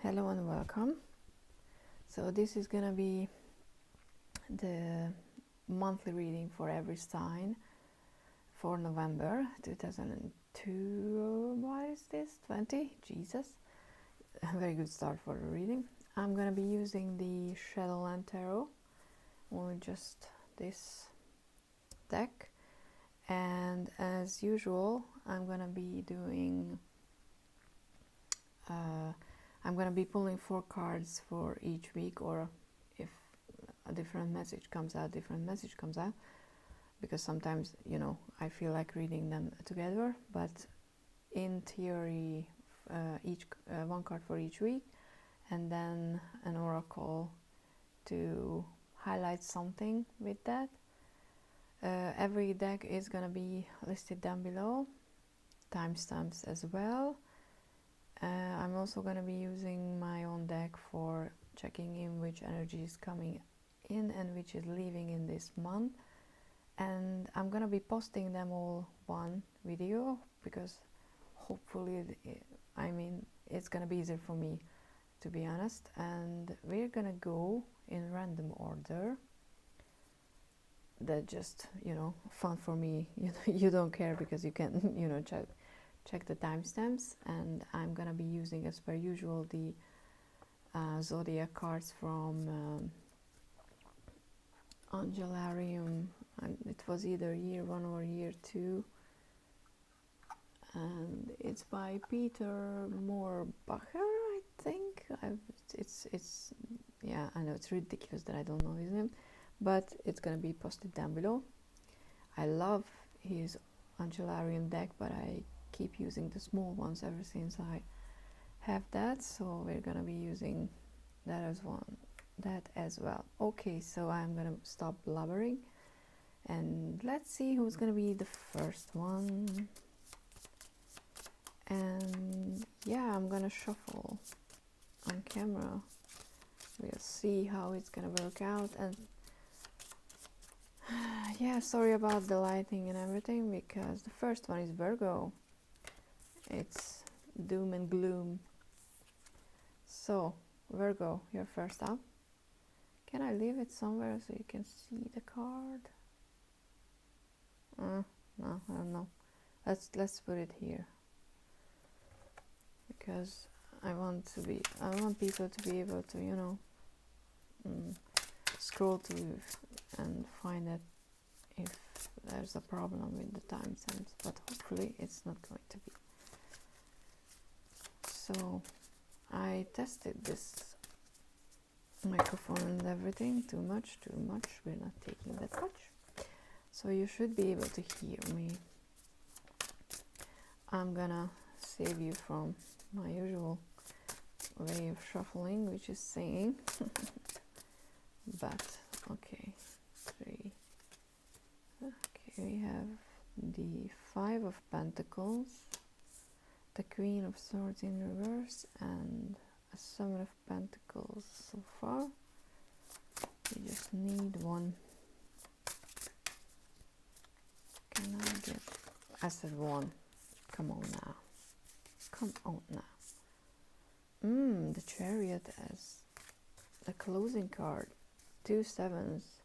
Hello and welcome. So this is gonna be the monthly reading for every sign for November 2002. What is this? 20? Jesus. A very good start for the reading. I'm gonna be using the Shadowland Tarot, or just this deck, and as usual I'm gonna be doing I'm going to be pulling 4 cards for each week, or if a different message comes out, because sometimes, you know, I feel like reading them together, but in theory, one card for each week, and then an oracle to highlight something with that. Every deck is going to be listed down below, timestamps as well. I'm also going to be using my own deck for checking in which energy is coming in and which is leaving in this month, and I'm going to be posting them all one video, because hopefully it's going to be easier for me, to be honest. And we're going to go in random order. That just, you know, fun for me. You don't care because you can, you know, check the timestamps. And I'm gonna be using, as per usual, the Zodiac cards from Angelarium, and it was either year 1 or year 2, and it's by Peter Moorbacher, I think. It's yeah, I know it's ridiculous that I don't know his name, but it's gonna be posted down below. I love his Angelarium deck, but I keep using the small ones ever since I have that, so we're gonna be using that as well. Okay, so I'm gonna stop blubbering and let's see who's gonna be the first one. And yeah, I'm gonna shuffle on camera. We'll see how it's gonna work out. And yeah, sorry about the lighting and everything, because the first one is Virgo. It's doom and gloom. So, Virgo, you're first up. Can I leave it somewhere so you can see the card? No, I don't know. Let's put it here, because I want people to be able to, you know, scroll through and find it if there's a problem with the timestamps, but hopefully it's not going to be. So I tested this microphone and everything. Too much, we're not taking that much, so you should be able to hear me. I'm gonna save you from my usual way of shuffling, which is singing. But okay, 3. Okay, we have the 5 of Pentacles, the Queen of Swords in reverse, and a 7 of Pentacles so far. We just need one. Can I get... I said 1. Come on now. Come on now. The Chariot as the closing card. 2 sevens.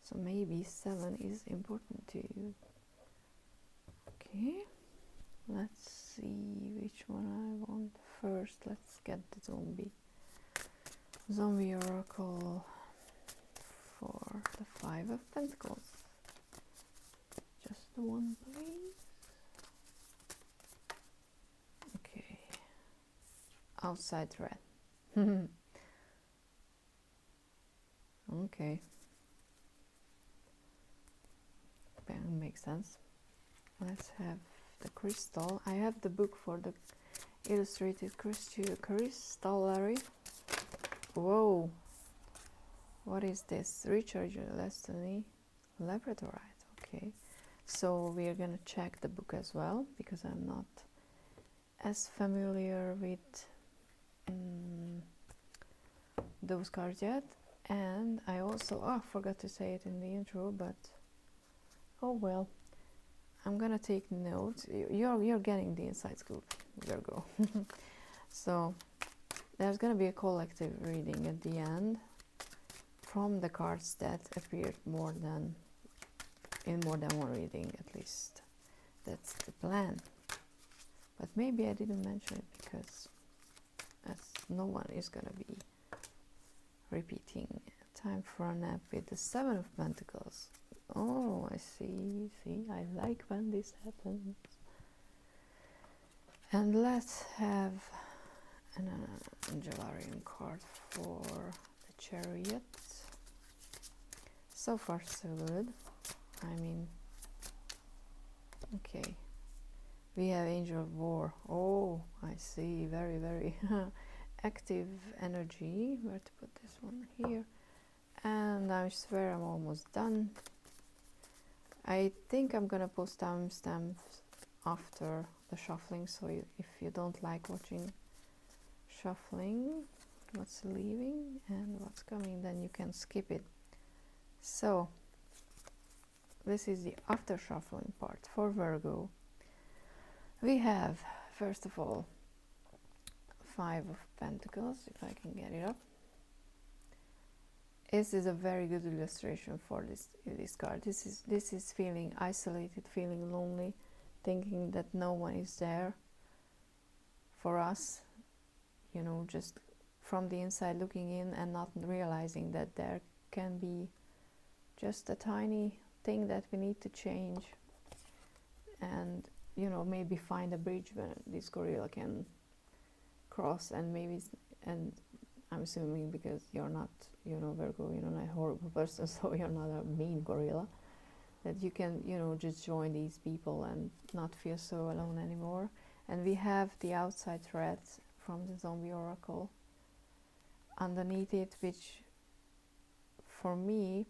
So maybe 7 is important to you. Okay. Let's see which one I want first. Let's get the zombie oracle for the 5 of Pentacles. Just the one, please. Okay. Outside red. Okay. That makes sense. Let's have the crystal. I have the book for the illustrated Crystallary. Whoa, what is this? Recharge your destiny, Labradorite. Okay, so we are gonna check the book as well, because I'm not as familiar with those cards yet. And I also forgot to say it in the intro, but oh well. I'm gonna take notes. You're getting the inside scoop, Virgo. So there's going to be a collective reading at the end from the cards that appeared in more than one reading, at least. That's the plan. But maybe I didn't mention it because as no one is going to be repeating. Time for a nap with the Seven of Pentacles. Oh, I see. See, I like when this happens. And let's have an Angelarium card for the Chariot. So far, so good. I mean, okay. We have Angel of War. Oh, I see. Very, very active energy. Where to put this one? Here. And I swear I'm almost done. I think I'm gonna post timestamps after the shuffling, so if you don't like watching shuffling, what's leaving and what's coming, then you can skip it. So this is the after shuffling part for Virgo. We have, first of all, Five of Pentacles, if I can get it up. This is a very good illustration for this card. This is feeling isolated, feeling lonely, thinking that no one is there for us, you know, just from the inside looking in and not realizing that there can be just a tiny thing that we need to change, and you know, maybe find a bridge where this gorilla can cross, and maybe, and I'm assuming because you're not, you know, Virgo, you're not a horrible person, so you're not a mean gorilla, that you can, you know, just join these people and not feel so alone anymore. And we have the outside threat from the Zombie Oracle underneath it, which for me,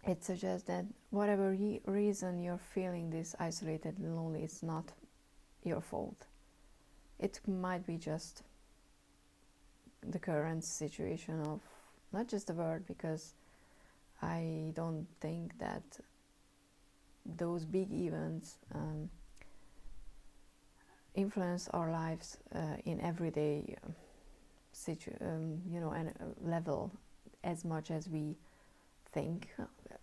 it suggests that whatever reason you're feeling this isolated and lonely, it's not your fault. It might be just the current situation of not just the world, because I don't think that those big events influence our lives in everyday you know, level as much as we think.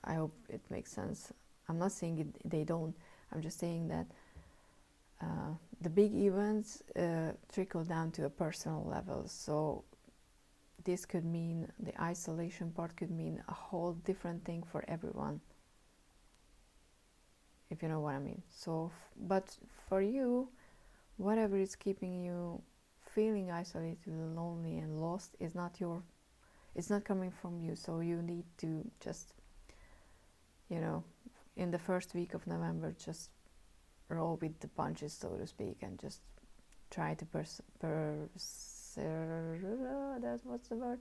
I hope it makes sense. I'm not saying they don't. I'm just saying that the big events trickle down to a personal level. So this could mean, the isolation part could mean a whole different thing for everyone, if you know what I mean. So, but for you, whatever is keeping you feeling isolated, lonely and lost is not it's not coming from you. So you need to just, you know, in the first week of November, just roll with the punches, so to speak, and just try to that's what's the word?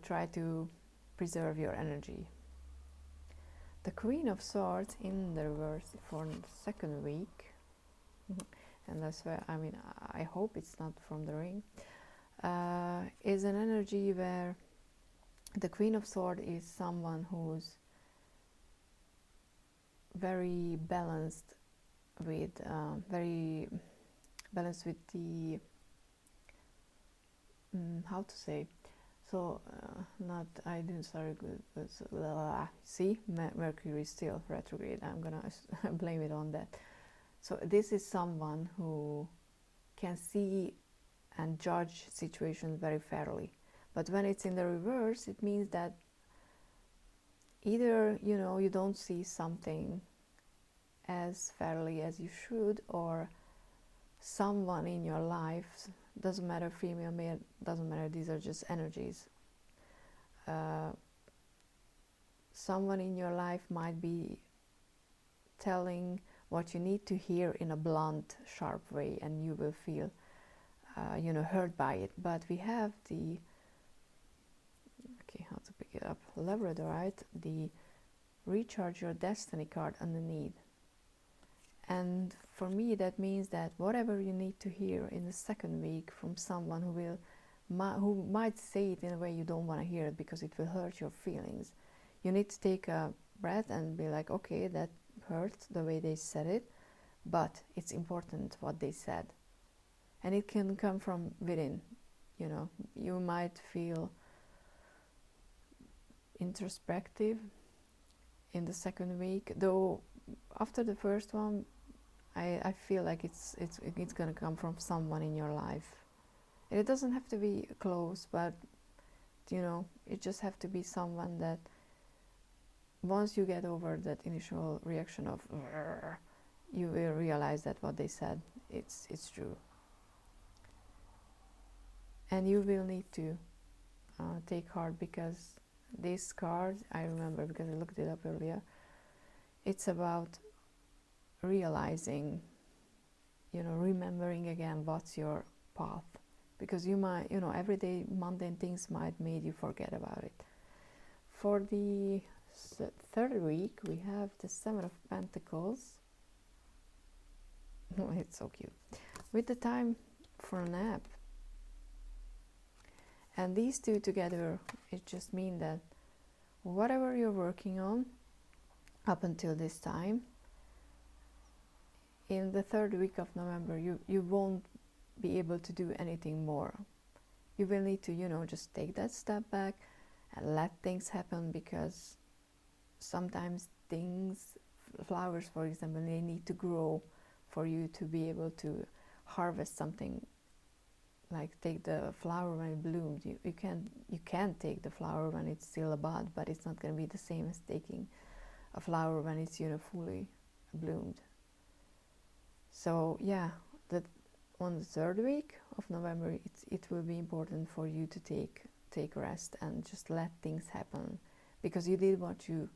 Try to preserve your energy. The Queen of Swords in the reverse for the second week, and that's where, I mean, I hope it's not from the ring, is an energy where the Queen of Swords is someone who's very balanced with the how to say, so not, I didn't start good, but see, Mercury is still retrograde. I'm gonna blame it on that. So this is someone who can see and judge situations very fairly, but when it's in the reverse, it means that either, you know, you don't see something as fairly as you should, or someone in your life, doesn't matter female, male, doesn't matter, these are just energies, someone in your life might be telling what you need to hear in a blunt, sharp way, and you will feel you know, hurt by it. But we have the, okay, how to pick it up, Labradorite, the Recharge Your Destiny card underneath. And for me, that means that whatever you need to hear in the second week from someone who might say it in a way you don't want to hear it because it will hurt your feelings, you need to take a breath and be like, okay, that hurt the way they said it, but it's important what they said. and it can come from within. You know, you might feel introspective in the second week, though after the first one I feel like it's gonna come from someone in your life. And it doesn't have to be close, but you know, it just have to be someone that once you get over that initial reaction of you will realize that what they said, it's true. And you will need to take heart, because this card, I remember because I looked it up earlier, it's about realizing, you know, remembering again what's your path, because you might, you know, everyday mundane things might make you forget about it. For the third week we have the Seven of Pentacles. Oh, it's so cute, with the time for a nap. And these two together, it just means that whatever you're working on up until this time, in the third week of November, you won't be able to do anything more. You will need to, you know, just take that step back and let things happen, because sometimes things, flowers for example, they need to grow for you to be able to harvest something. Like take the flower when it bloomed. You can take the flower when it's still a bud, but it's not going to be the same as taking a flower when it's, you know, fully bloomed. So yeah, that on the third week of November, it will be important for you to take rest and just let things happen, because you did what you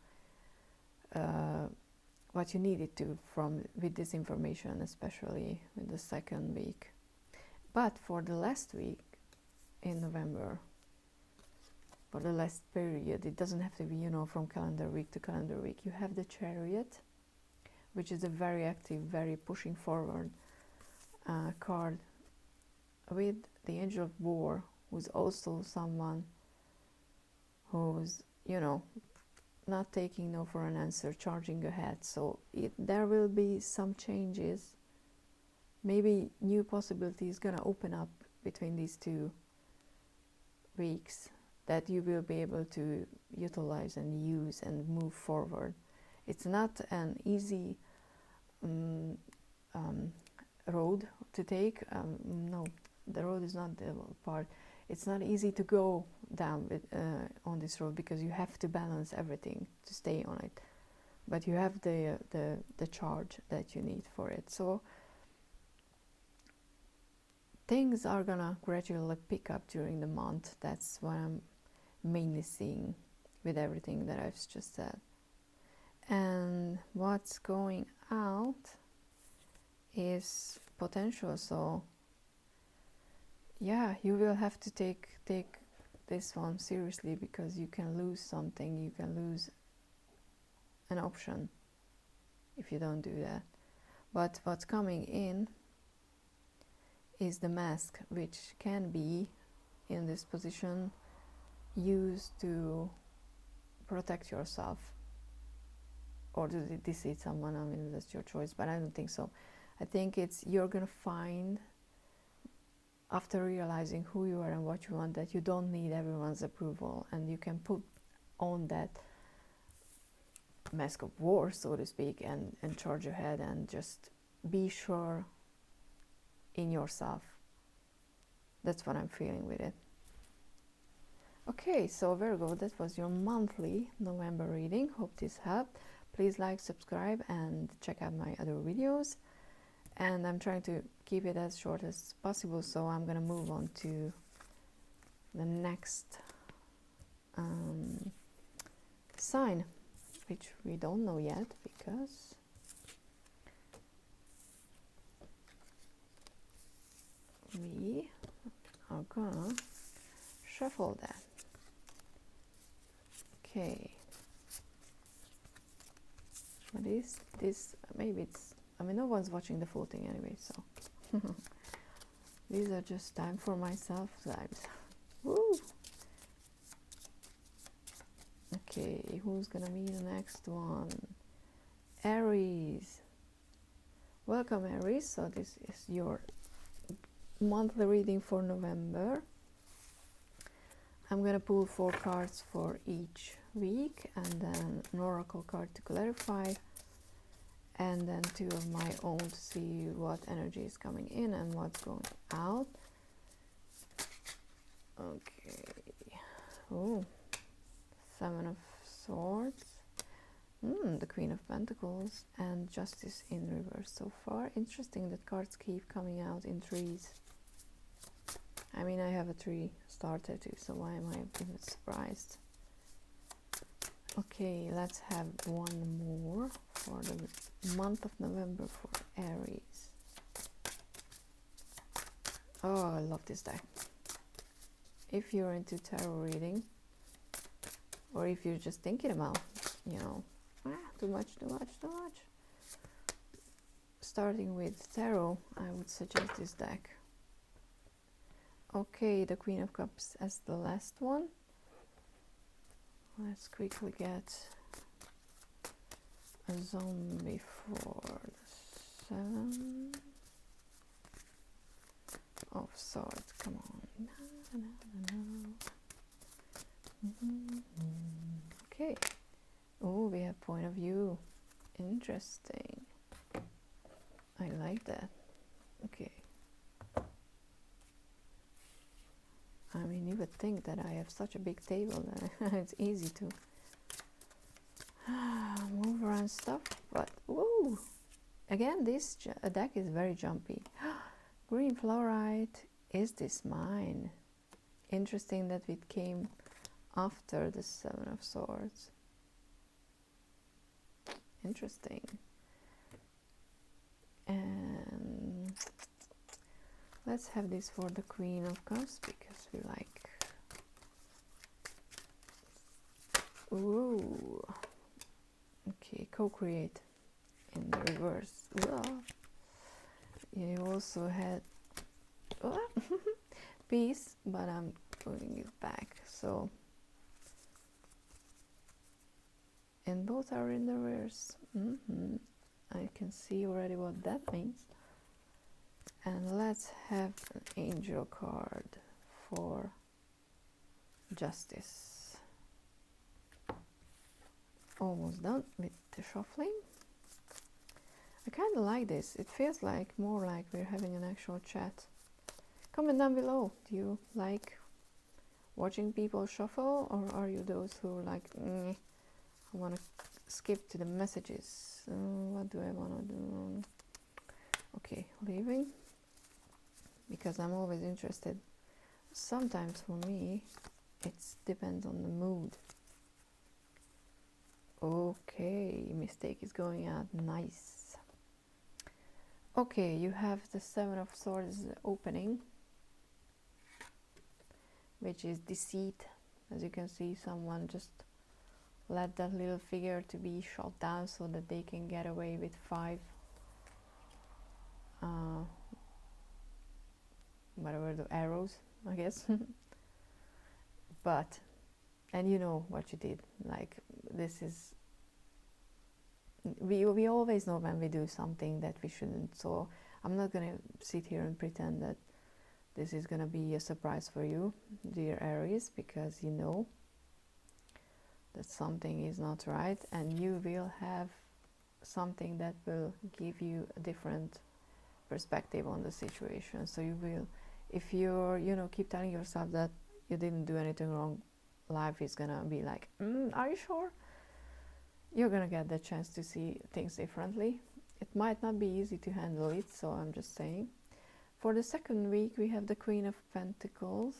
needed to with this information, especially with the second week. But for the last week in November, for the last period, it doesn't have to be, you know, from calendar week to calendar week. You have the Chariot, which is a very active, very pushing forward card, with the Angel of War, who's also someone who's, you know, not taking no for an answer, charging ahead. So there will be some changes. Maybe new possibilities gonna open up between these 2 weeks that you will be able to utilize and use and move forward. It's not an easy road to take. No, the road is not the part. It's not easy to go down on this road, because you have to balance everything to stay on it. But you have the charge that you need for it. So things are gonna gradually pick up during the month. That's what I'm mainly seeing with everything that I've just said. And what's going out is potential. So yeah, you will have to take this one seriously, because you can lose something. You can lose an option if you don't do that. But what's coming in is the Mask, which can be in this position used to protect yourself or to deceive someone. I mean, that's your choice, but I don't think so. I think it's you're gonna find, after realizing who you are and what you want, that you don't need everyone's approval, and you can put on that mask of war, so to speak, and charge ahead and just be sure in yourself. That's what I'm feeling with it. Okay, so Virgo, that was your monthly November reading. Hope this helped. Please like, subscribe, and check out my other videos. And I'm trying to keep it as short as possible, so I'm gonna move on to the next sign, which we don't know yet, because we are gonna shuffle that. Okay, what is this? Maybe it's, I mean, no one's watching the full thing anyway, so these are just time for myself vibes. Woo! Okay, who's gonna be the next one? Aries. Welcome, Aries. So this is your monthly reading for November. I'm gonna pull 4 cards for each week, and then an oracle card to clarify, and then 2 of my own to see what energy is coming in and what's going out. Okay. Oh, 7 of Swords. The Queen of Pentacles and Justice in reverse so far. Interesting that cards keep coming out in threes. I mean, I have a 3-star tattoo, so why am I even surprised? Okay, let's have one more for the month of November for Aries. Oh, I love this deck. If you're into tarot reading, or if you're just thinking about, you know, too much, starting with tarot, I would suggest this deck. Okay, the Queen of Cups as the last one. Let's quickly get a zombie for the 7 of Swords. Come on. Okay. Oh, we have point of view. Interesting. I like that. Okay. I mean, you would think that I have such a big table that it's easy to move around stuff, but whoa! Again, this deck is very jumpy. Green fluorite. Is this mine? Interesting that it came after the 7 of Swords. Interesting. And let's have this for the Queen of Cups because we like. Ooh. Okay, co-create in the reverse. Whoa. You also had peace, but I'm putting it back. So, and both are in the reverse. I can see already what that means. And let's have an angel card for justice. Almost done with the shuffling. I kind of like this. It feels like more like we're having an actual chat. Comment down below. Do you like watching people shuffle, or are you those who are like, I want to skip to the messages? What do I want to do? Okay, leaving. Because I'm always interested. Sometimes for me, it depends on the mood. Okay, mistake is going out. Nice. Okay, you have the 7 of Swords opening, which is deceit. As you can see, someone just let that little figure to be shot down so that they can get away with 5 whatever the arrows, I guess. But, and you know what you did. Like, this is, we always know when we do something that we shouldn't. So I'm not gonna sit here and pretend that this is gonna be a surprise for you, dear Aries, because you know that something is not right, and you will have something that will give you a different perspective on the situation. So you will, if you're, you know, keep telling yourself that you didn't do anything wrong, life is gonna be like, are you sure? You're gonna get the chance to see things differently. It might not be easy to handle it, so I'm just saying. For the second week, we have the Queen of Pentacles.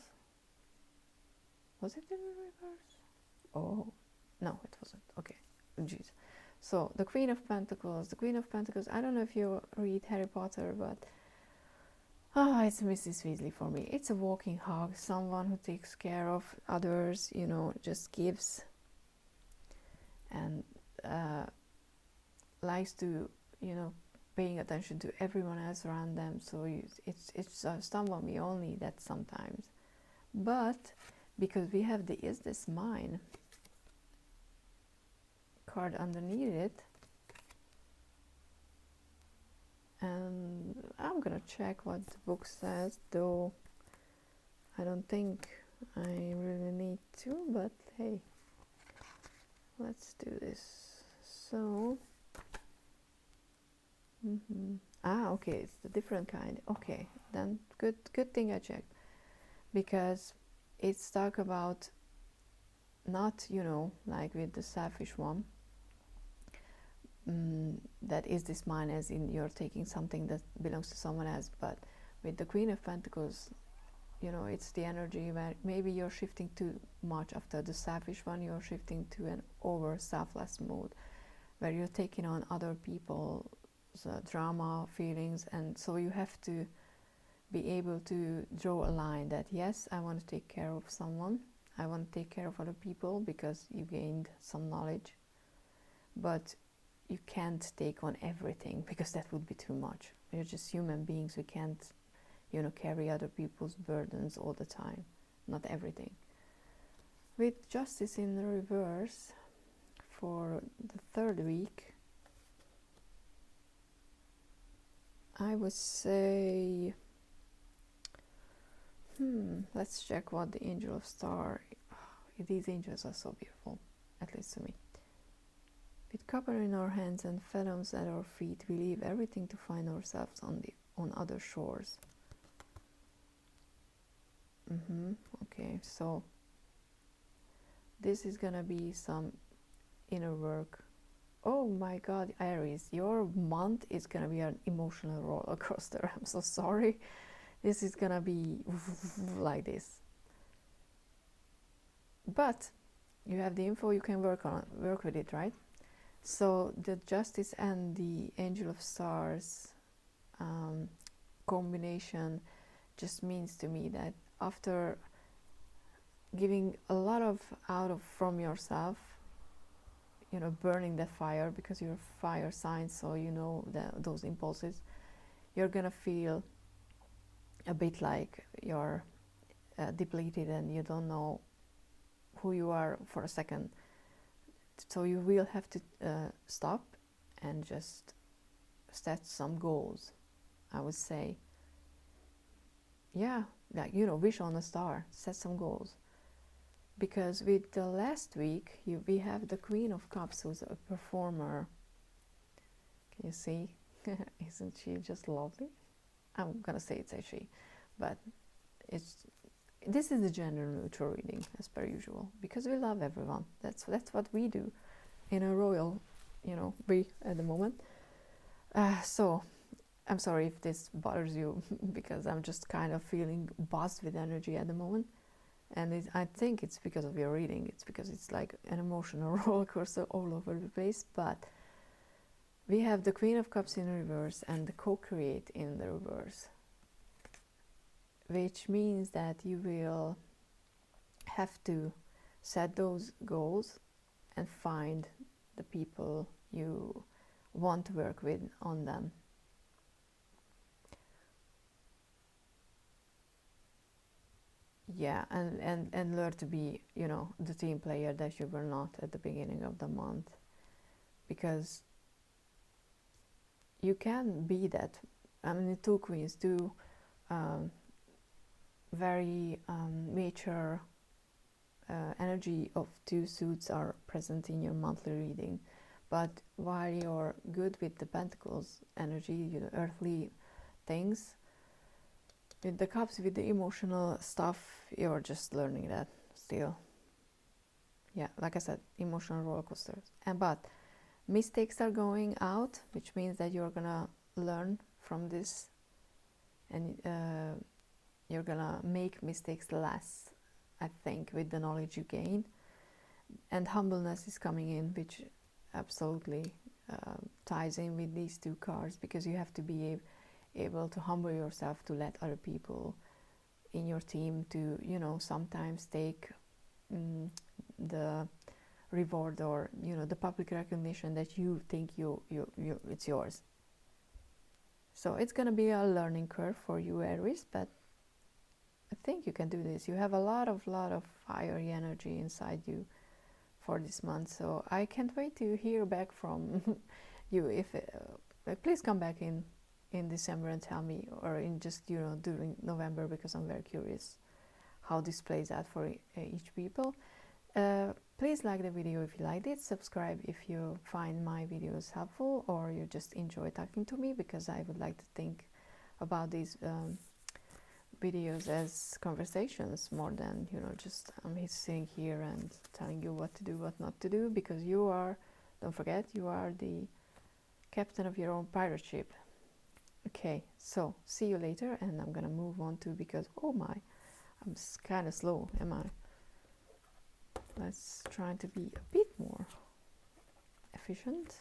Was it in reverse? Oh, no, it wasn't. Okay, jeez. So the Queen of Pentacles, I don't know if you read Harry Potter, but it's Mrs. Weasley for me. It's a walking hug, someone who takes care of others, you know, just gives, and likes to, you know, paying attention to everyone else around them. So it's someone we all need that sometimes. But because we have the Is This Mine card underneath it, and I'm gonna check what the book says, though I don't think I really need to, but hey, let's do this. So okay, it's the different kind. Okay, then good thing I checked, because it's talk about not, you know, like with the selfish one, that is this mine, as in you're taking something that belongs to someone else, but with the Queen of Pentacles, you know, it's the energy where maybe you're shifting too much after the selfish one. You're shifting to an over selfless mode where you're taking on other people's drama, feelings, and so you have to be able to draw a line that yes, I want to take care of someone, I want to take care of other people because you gained some knowledge, but you can't take on everything because that would be too much. We're just human beings. We can't, you know, carry other people's burdens all the time, not everything. With Justice in the reverse for the third week, I would say, let's check what the Angel of Star, these angels are so beautiful, at least to me. With copper in our hands and phantoms at our feet, we leave everything to find ourselves on other shores. Okay, so this is gonna be some inner work. Oh my God, Aries, your month is gonna be an emotional roller coaster. I'm so sorry. This is gonna be like this. But you have the info, you can work with it, right? So the Justice and the Angel of Stars combination just means to me that after giving a lot from yourself, you know, burning that fire, because you're fire sign, so you know those impulses, you're gonna feel a bit like you're depleted and you don't know who you are for a second. So you will have to stop and just set some goals, I would say. Yeah, like, you know, wish on a star, set some goals. Because with the last week, we have the Queen of Cups, who's a performer. Can you see? Isn't she just lovely? I'm gonna say it's a she, but this is a gender neutral reading, as per usual, because we love everyone. That's what we do in a royal, you know, at the moment. So I'm sorry if this bothers you, because I'm just kind of feeling buzzed with energy at the moment, and I think it's because of your reading. It's because it's like an emotional roller coaster all over the place. But we have the Queen of Cups in reverse and the Co-Create in the reverse, which means that you will have to set those goals and find the people you want to work with on them. Yeah, and learn to be, you know, the team player that you were not at the beginning of the month, because you can be that. I mean, the two queens, two very mature energy of two suits are present in your monthly reading. But while you're good with the Pentacles energy, you know, earthly things, with the Cups, with the emotional stuff, you're just learning that still. Yeah, like I said, emotional roller coasters. But mistakes are going out, which means that you're gonna learn from this, and you're gonna make mistakes less, I think, with the knowledge you gain. And humbleness is coming in, which absolutely ties in with these two cards, because you have to be able to humble yourself to let other people in your team to, you know, sometimes take the reward, or, you know, the public recognition that you think it's yours. So it's gonna be a learning curve for you, Aries, but I think you can do this. You have a lot of fiery energy inside you for this month, so I can't wait to hear back from you. If please come back in in December and tell me, or in just, you know, during November, because I'm very curious how this plays out for each people. Please like the video if you liked it, subscribe if you find my videos helpful, or you just enjoy talking to me, because I would like to think about these videos as conversations more than, you know, just I'm sitting here and telling you what to do, what not to do, because you are, don't forget, you are the captain of your own pirate ship. Okay, so see you later, and I'm gonna move on to, because oh my, I'm kind of slow, am I? Let's try to be a bit more efficient,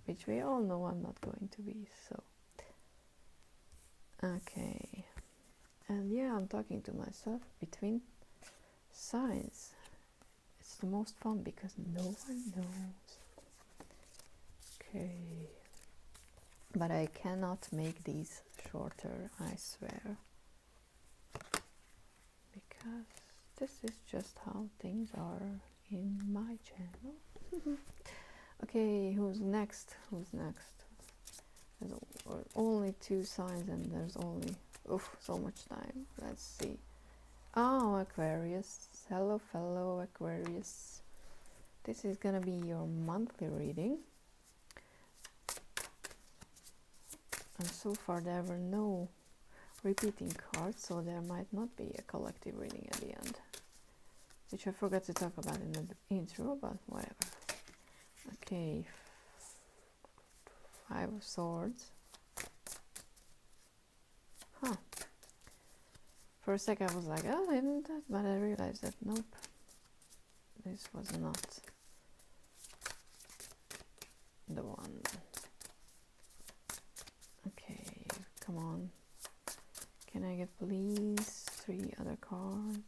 which we all know I'm not going to be, so. Okay, and yeah, I'm talking to myself between signs. It's the most fun because no one knows. Okay, but I cannot make these shorter, I swear, because this is just how things are in my channel. Okay, who's next? Who's next? There's only 2 signs and there's only so much time. Let's see. Oh, Aquarius. Hello, fellow Aquarius. This is gonna be your monthly reading. And so far there were no repeating cards, so there might not be a collective reading at the end, which I forgot to talk about in the intro, but whatever. Okay, 5 of Swords. Huh. For a sec I was like, oh, isn't that? But I realized that nope, this was not the one. Okay, come on. Can I get please 3 other cards?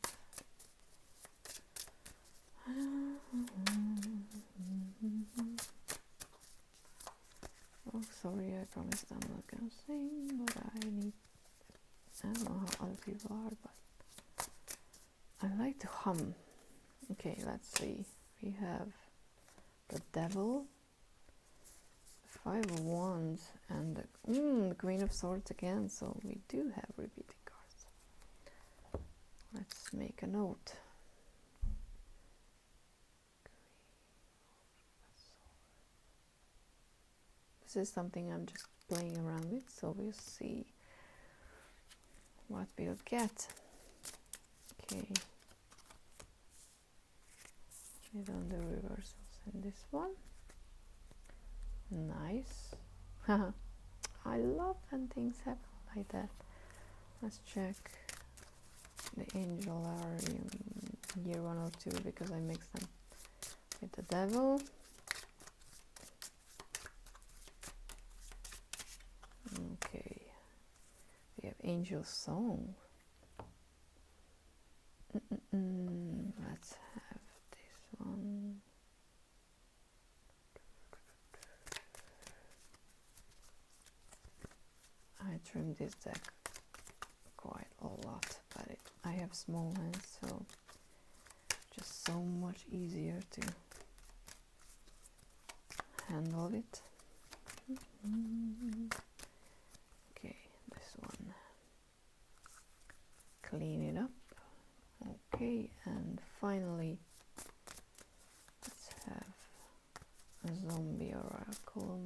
Oh, sorry, I promised I'm not gonna sing, but I don't know how other people are, but I like to hum. Okay, let's see. We have the Devil, the 5 of Wands, and the Queen of Swords again, so we do have repeating cards. Let's make a note. This is something I'm just playing around with, so we'll see what we'll get. Okay. We don't do reversals in this one. Nice. I love when things happen like that. Let's check the Angelarium year 1 or 2, because I mixed them with the Devil. Okay, we have Angel Song. Let's have this one. I trimmed this deck quite a lot, but I have small hands, so just so much easier to handle it. Okay, this one. Clean it up. Okay, and finally, let's have a Zombie Oracle.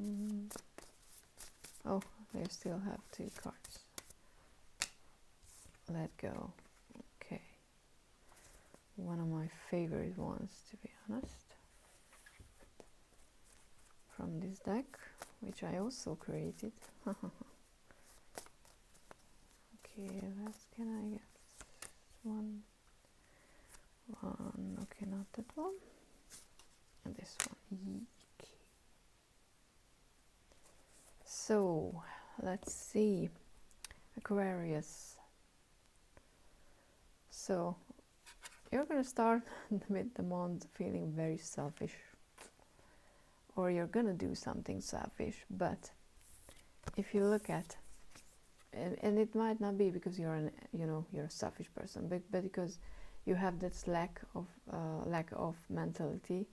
Oh, they still have 2 cards. Let go. Okay. One of my favorite ones, to be honest, from this deck, which I also created. Okay, can I get one? Okay, not that one. And this one. Eek. So, let's see. Aquarius. So, you're gonna start with the month feeling very selfish, or you're gonna do something selfish, but if you look at, and it might not be because you're you're a selfish person, but because you have this lack of mentality.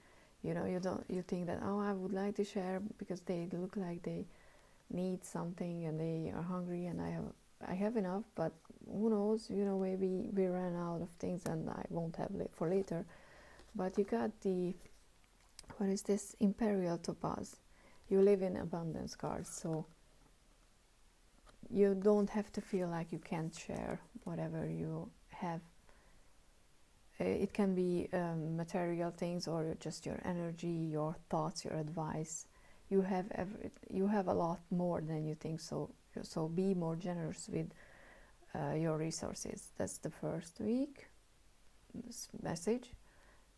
You think that, oh, I would like to share because they look like they need something and they are hungry, and I have enough, but who knows, you know, maybe we ran out of things and I won't have for later. But you got the, what is this, Imperial Topaz. You live in abundance cards, so you don't have to feel like you can't share whatever you have. It can be material things, or just your energy, your thoughts, your advice. You have a lot more than you think, so be more generous with your resources. That's the first week message.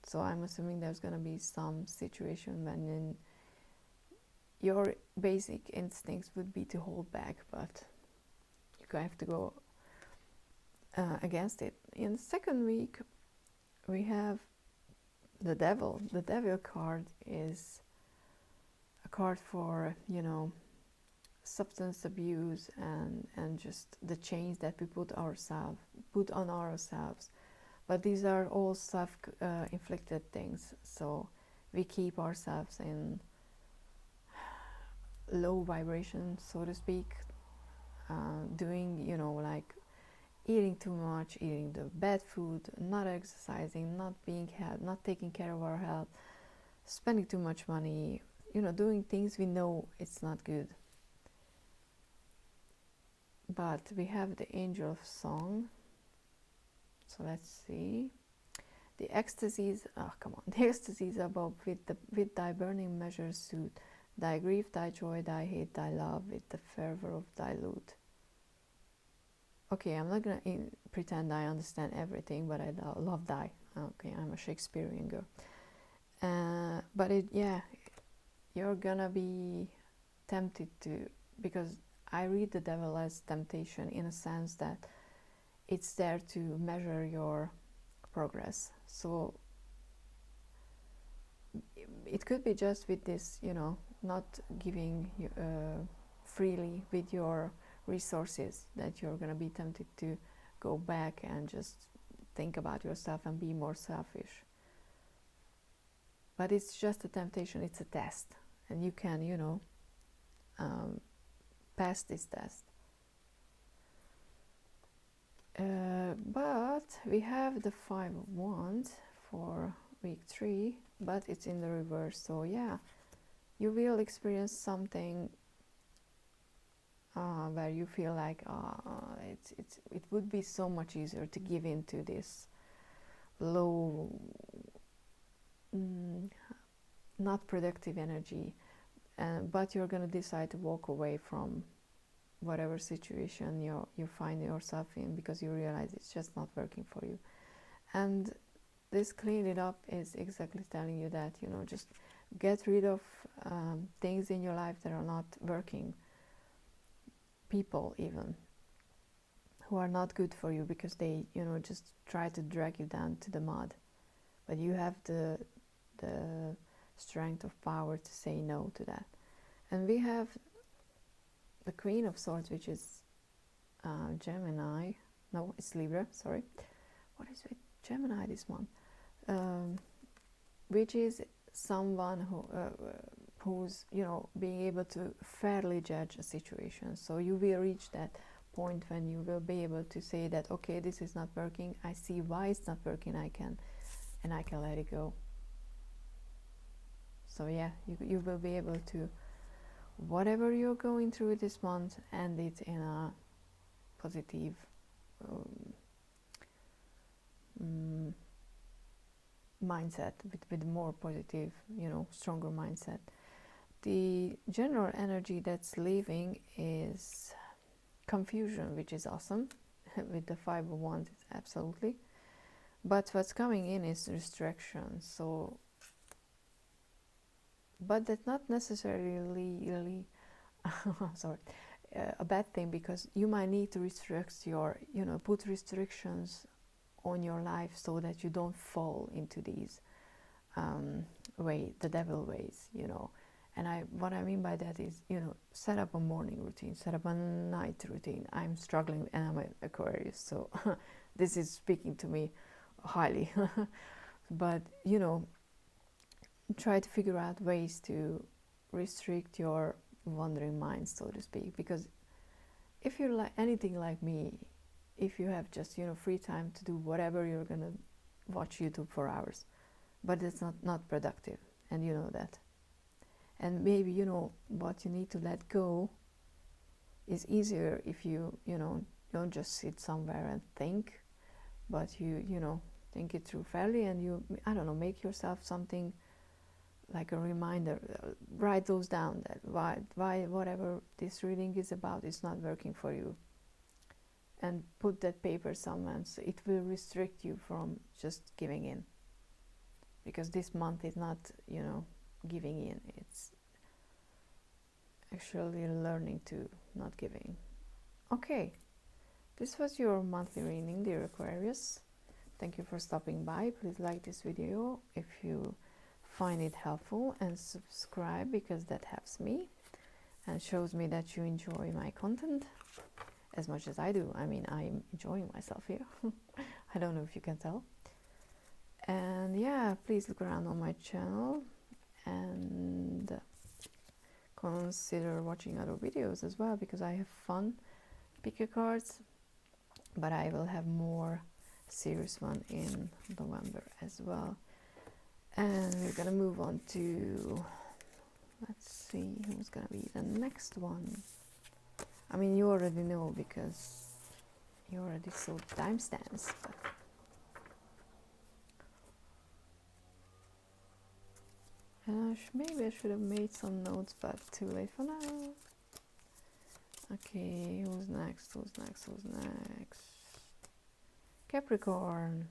So I'm assuming there's going to be some situation when your basic instincts would be to hold back, but you have to go against it. In the second week, we have the Devil. The Devil card is a card for, you know, substance abuse and just the chains that we put on ourselves. But these are all self-inflicted things, so we keep ourselves in low vibration, so to speak, doing, you know, like eating too much, eating the bad food, not exercising, not taking care of our health, spending too much money, you know, doing things we know it's not good. But we have the Angel of Song. So let's see. The ecstasies, the ecstasies above with thy burning measure suit, thy grief, thy joy, thy hate, thy love, with the fervor of thy lute. Okay, I'm not gonna pretend I understand everything, but I love thy. Okay, I'm a Shakespearean girl. But you're gonna be tempted to, because I read the Devil as temptation, in a sense that it's there to measure your progress. So it could be just with this, you know, not giving freely with your resources, that you're going to be tempted to go back and just think about yourself and be more selfish. But it's just a temptation, it's a test, and you can, you know, pass this test. But we have the Five of Wands for week 3, but it's in the reverse. So yeah, you will experience something where you feel like it would be so much easier to give in to this low, not productive energy, but you're going to decide to walk away from whatever situation you find yourself in, because you realize it's just not working for you. And this Clean It Up is exactly telling you that, you know, just get rid of things in your life that are not working, people even who are not good for you, because they, you know, just try to drag you down to the mud. But you have the strength of power to say no to that. And we have the Queen of Swords, which is Gemini. No, it's Libra, sorry. What is with Gemini this month? Which is someone who's, you know, being able to fairly judge a situation. So you will reach that point when you will be able to say that, okay, this is not working, I see why it's not working, I can let it go. So yeah, you will be able to, whatever you're going through this month, end it in a positive mindset, with more positive, you know, stronger mindset. The general energy that's leaving is confusion, which is awesome. With the Five of Wands, absolutely. But what's coming in is restriction. So, but that's not necessarily sorry, a bad thing, because you might need to restrict your, you know, put restrictions on your life so that you don't fall into these the devil ways, you know. And what I mean by that is, you know, set up a morning routine, set up a night routine. I'm struggling, and I'm an Aquarius, so this is speaking to me highly. But, you know, try to figure out ways to restrict your wandering mind, so to speak. Because if you're like anything like me, if you have just, you know, free time to do whatever, you're gonna watch YouTube for hours, but it's not productive, and you know that. And maybe, you know, what you need to let go is easier if you know, don't just sit somewhere and think, but you know, think it through fairly, and you, I don't know, make yourself something like a reminder. Write those down, that why whatever this reading is about is not working for you, and put that paper somewhere, so it will restrict you from just giving in, because this month is not, you know, giving in, it's actually learning to not giving. Okay, this was your monthly reading, dear Aquarius. Thank you for stopping by. Please like this video if you find it helpful, and subscribe, because that helps me and shows me that you enjoy my content as much as I do. I mean, I'm enjoying myself here. I don't know if you can tell. And yeah, please look around on my channel and consider watching other videos as well, because I have fun pick cards, but I will have more serious one in November as well. And we're gonna move on to, let's see who's gonna be the next one. I mean, you already know, because you already saw timestamps, but maybe I should have made some notes, but too late for now. Okay, who's next? Who's next? Who's next? Capricorn.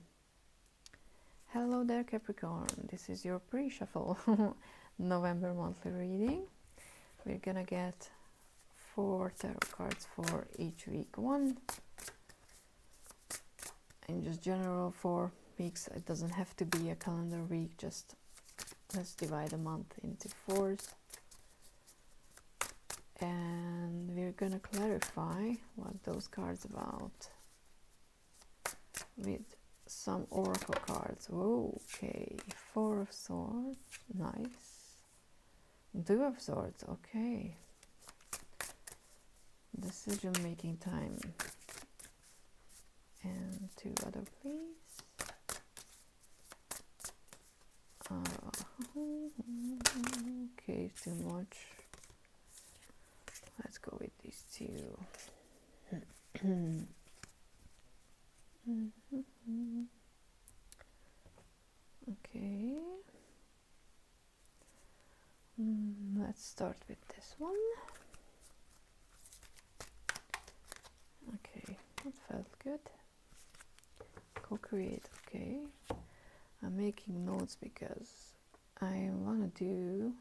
Hello there, Capricorn. This is your pre-shuffle November monthly reading. We're gonna get 4 tarot cards for each week. One in just general 4 weeks. It doesn't have to be a calendar week, just let's divide a month into 4s. And we're gonna clarify what those cards about with some oracle cards. Whoa, okay. 4 of Swords, nice. 2 of Swords, okay. Decision making time. And 2 other, please. Okay, too much. Let's go with these 2. Okay. Let's start with this one. Okay, that felt good. Co-create, okay. I'm making notes because I want to do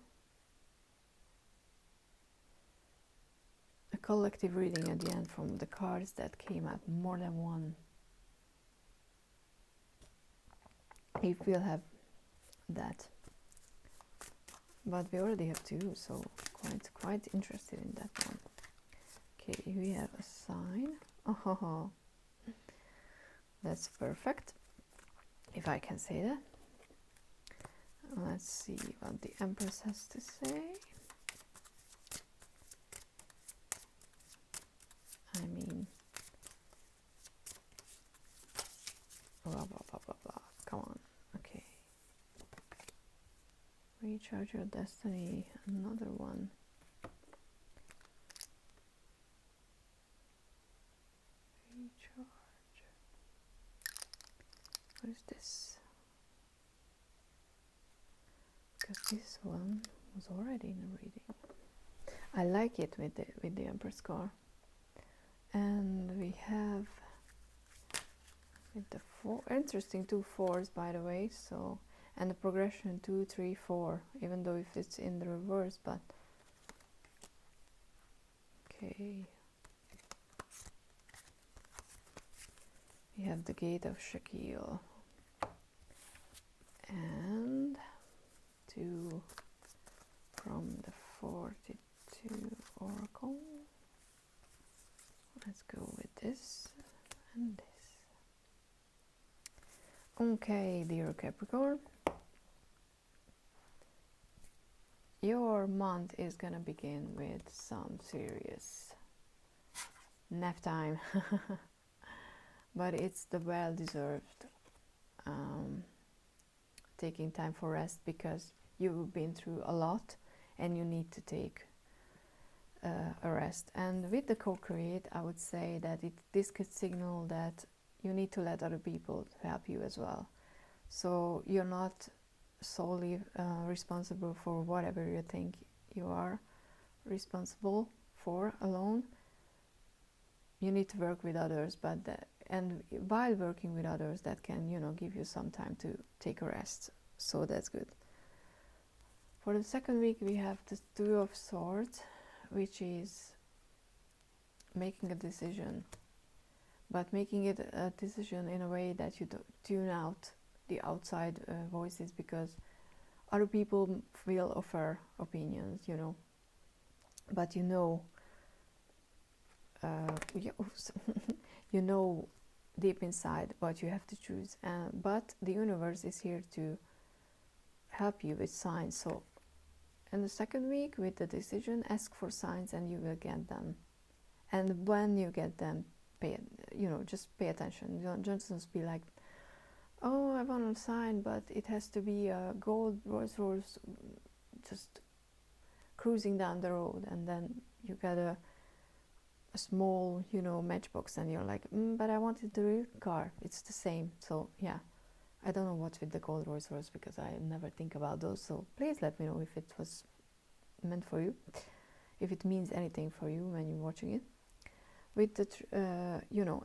a collective reading at the end from the cards that came out, more than one. If we'll have that, but we already have 2, so quite interested in that one. Okay, we have a sign. Oh, that's perfect, if I can say that. Let's see what the Empress has to say. I mean, blah blah blah blah blah. Come on. Okay. Recharge your destiny. Another one. Recharge. What is this? Because this one was already in a reading. I like it with the Empress card. And we have with the 4, interesting 2 4s, by the way, so, and the progression 2 3 4, even though if it's in the reverse, but okay. We have the Gate of Shaquille and 2 from the 42 Oracle. Let's go with this and this. Okay, dear Capricorn. your month is gonna begin with some serious nap time. But it's the well-deserved taking time for rest, because you've been through a lot and you need to take a rest. And with the co-create, I would say that this could signal that you need to let other people help you as well. So you're not solely responsible for whatever you think you are responsible for alone. You need to work with others, but and while working with others, that can, you know, give you some time to take a rest. So that's good. For the second week, we have the Two of Swords, which is making a decision, but making it a decision in a way that you tune out the outside voices, because other people will offer opinions, you know, but you know, you know deep inside what you have to choose, but the universe is here to help you with signs. So in the second week, with the decision, ask for signs and you will get them. And when you get them, just pay attention. Don't just be like, oh, I want a sign, but it has to be a gold Rolls Royce just cruising down the road, and then you get a small, you know, matchbox, and you're like, but I wanted the real car. It's the same. So yeah, I don't know what's with the gold Rolls Royce, because I never think about those. So please let me know if it was meant for you, if it means anything for you when you're watching it. With the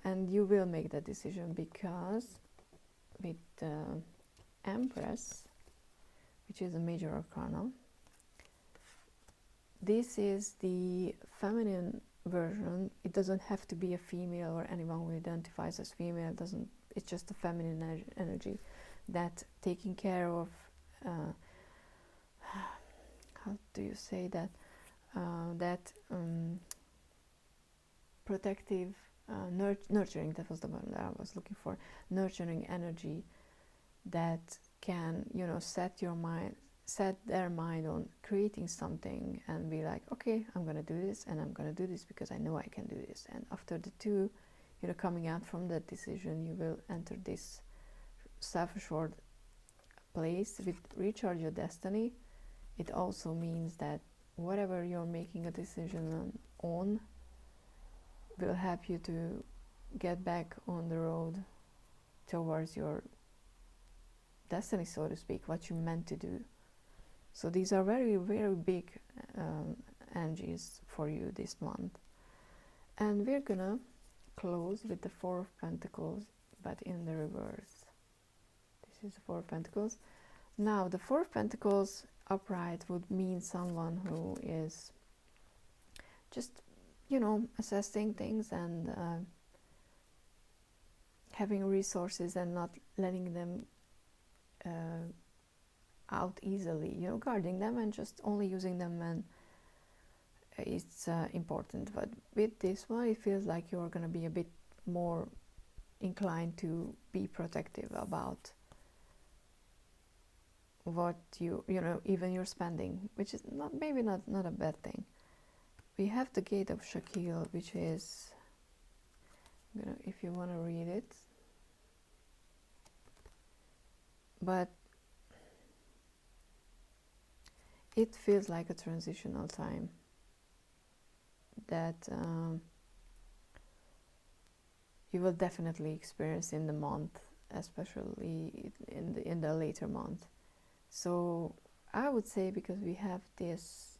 and you will make that decision, because with the Empress, which is a major arcana, this is the feminine version. It doesn't have to be a female, or anyone who identifies as female doesn't. It's just a feminine energy that taking care of how do you say that, protective, nurturing, that was the one that I was looking for, nurturing energy that can, you know, set their mind on creating something, and be like, okay, I'm gonna do this, and I'm gonna do this because I know I can do this. And after the two, you know, coming out from that decision, you will enter this self-assured place with recharge your destiny. It also means that whatever you're making a decision on will help you to get back on the road towards your destiny, so to speak, what you meant to do. So these are very, very big energies for you this month. And we're gonna close with the Four of Pentacles, but in the reverse. This is the Four of Pentacles. Now, the Four of Pentacles upright would mean someone who is just, you know, assessing things and having resources and not letting them out easily, you know, guarding them and just only using them when it's important. But with this one, it feels like you're going to be a bit more inclined to be protective about what you know, even your spending, which is maybe not a bad thing. We have the Gate of Shaquille, which is, you know, if you want to read it, but it feels like a transitional time that you will definitely experience in the month, especially in the later month. So I would say, because we have this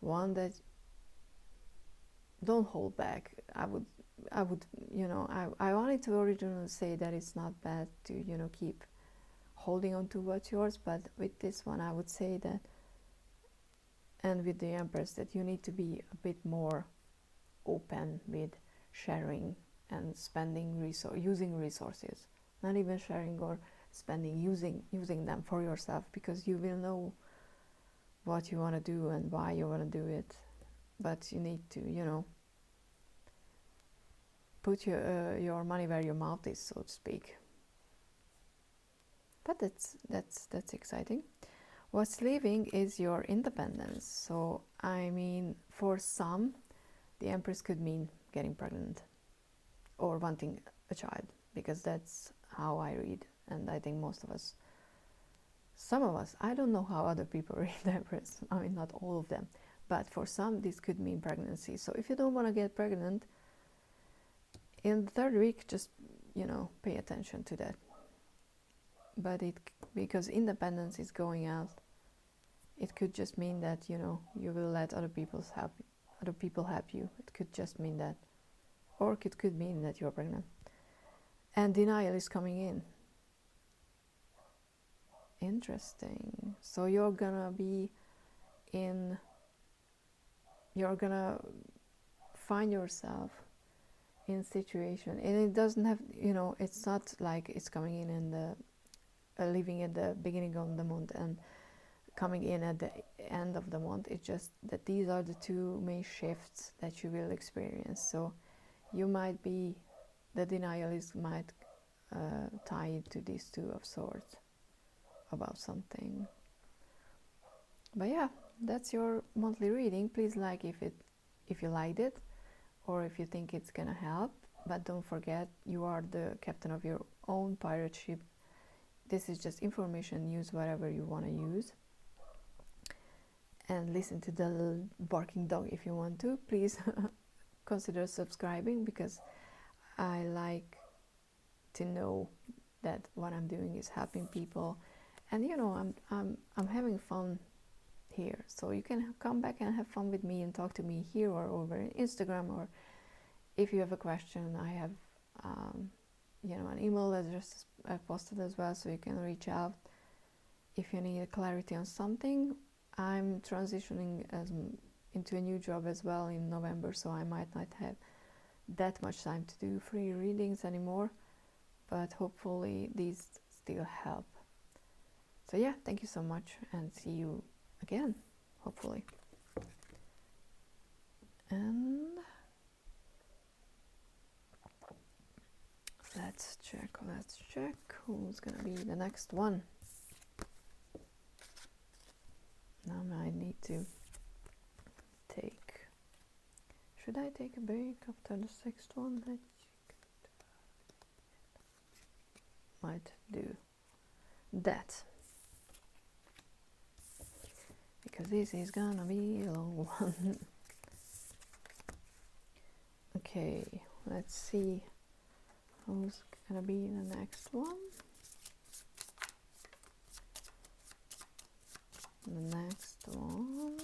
one, that don't hold back. I would, you know, I wanted to originally say that it's not bad to, you know, keep holding on to what's yours, but with this one I would say that, and with the Empress, that you need to be a bit more open with sharing and spending using resources, not even sharing or spending, using them for yourself, because you will know what you want to do and why you want to do it. But you need to, you know, put your money where your mouth is, so to speak. But that's exciting. What's leaving is your independence. So, I mean, for some, the Empress could mean getting pregnant or wanting a child, because that's how I read, and I think most of us, some of us, I don't know how other people read the Empress, I mean, not all of them, but for some, this could mean pregnancy. So if you don't want to get pregnant, in the third week, just, you know, pay attention to that. But because independence is going out, it could just mean that, you know, you will let other people help you. It could just mean that. Or it could mean that you're pregnant. And denial is coming in. Interesting. So you're gonna find yourself in situation, and it doesn't have, you know, it's not like it's coming in and leaving at the beginning of the month and coming in at the end of the month. It's just that these are the two main shifts that you will experience. So you might be, the denial might tie to these two of swords about something. But yeah, that's your monthly reading. Please like if you liked it, or if you think it's gonna help. But don't forget, you are the captain of your own pirate ship. This is just information. Use whatever you want to use, and listen to the barking dog if you want to. Please consider subscribing, because I like to know that what I'm doing is helping people, and you know, I'm having fun here. So you can come back and have fun with me and talk to me here or over Instagram, or if you have a question, I have you know, an email address I posted as well, so you can reach out if you need clarity on something. I'm transitioning into a new job as well in November, so I might not have that much time to do free readings anymore, but hopefully these still help. So yeah, thank you so much, and see you again, hopefully. And let's check who's gonna be the next one. Now I need to should I take a break after the sixth one? Might do that, because this is gonna be a long one. Okay, let's see who's gonna be the next one. The next one.